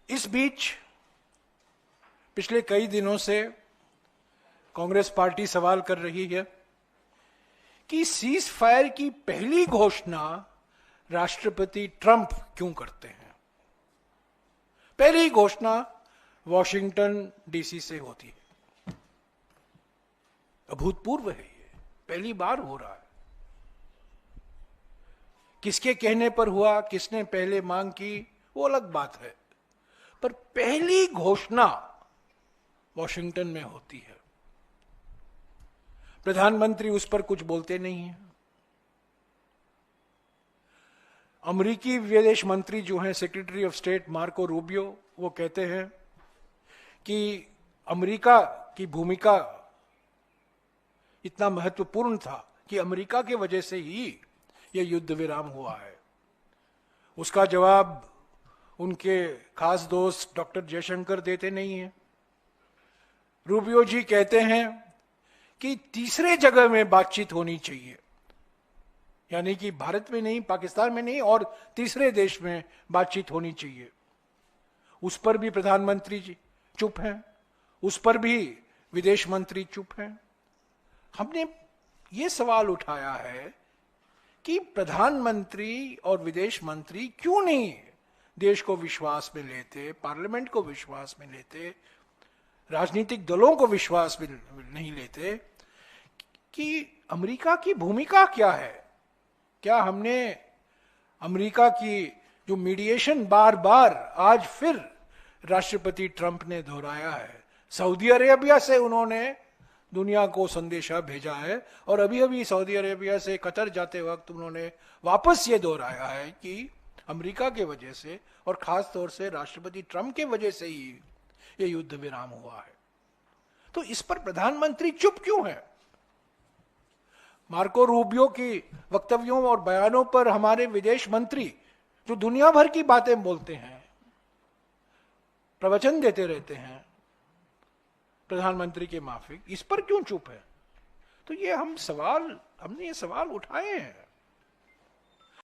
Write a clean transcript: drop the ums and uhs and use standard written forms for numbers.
इस बीच पिछले कई दिनों से कांग्रेस पार्टी सवाल कर रही है कि सीज फायर की पहली घोषणा राष्ट्रपति ट्रंप क्यों करते हैं। पहली घोषणा वॉशिंगटन डीसी से होती है। अभूतपूर्व है, ये पहली बार हो रहा है। किसके कहने पर हुआ, किसने पहले मांग की, वो अलग बात है, पर पहली घोषणा वॉशिंगटन में होती है। प्रधानमंत्री उस पर कुछ बोलते नहीं हैं। अमेरिकी विदेश मंत्री जो हैं, secretary of state Marco Rubio, वो कहते हैं कि अमेरिका की भूमिका इतना महत्वपूर्ण था कि अमेरिका की वजह से ही यह युद्ध विराम हुआ है। उसका जवाब उनके खास दोस्त डॉक्टर जयशंकर देते नहीं हैं। रूबियो जी कहते हैं कि तीसरे जगह में बातचीत होनी चाहिए, यानी कि भारत में नहीं, पाकिस्तान में नहीं, और तीसरे देश में बातचीत होनी चाहिए। उस पर भी प्रधानमंत्री जी चुप हैं, उस पर भी विदेश मंत्री चुप हैं। हमने ये सवाल उठाया है कि प्रधानमंत्री और विदेश मंत्री क्यों नहीं देश को विश्वास में लेते, पार्लियामेंट को विश्वास में लेते, राजनीतिक दलों को विश्वास में नहीं लेते कि अमेरिका की भूमिका क्या है। क्या हमने अमेरिका की जो मीडिएशन बार बार आज फिर राष्ट्रपति ट्रंप ने दोहराया है, सऊदी अरेबिया से उन्होंने दुनिया को संदेशा भेजा है, और अभी अभी सऊदी अरेबिया से कतर जाते वक्त उन्होंने वापस ये दोहराया है कि अमेरिका के वजह से और खास तौर से राष्ट्रपति ट्रंप के वजह से ही ये युद्ध विराम हुआ है। तो इस पर प्रधानमंत्री चुप क्यों है? मार्को रूबियो की वक्तव्यों और बयानों पर हमारे विदेश मंत्री जो दुनिया भर की बातें बोलते हैं, प्रवचन देते रहते हैं प्रधानमंत्री के माफिक, इस पर क्यों चुप है? तो ये हमने ये सवाल उठाए हैं।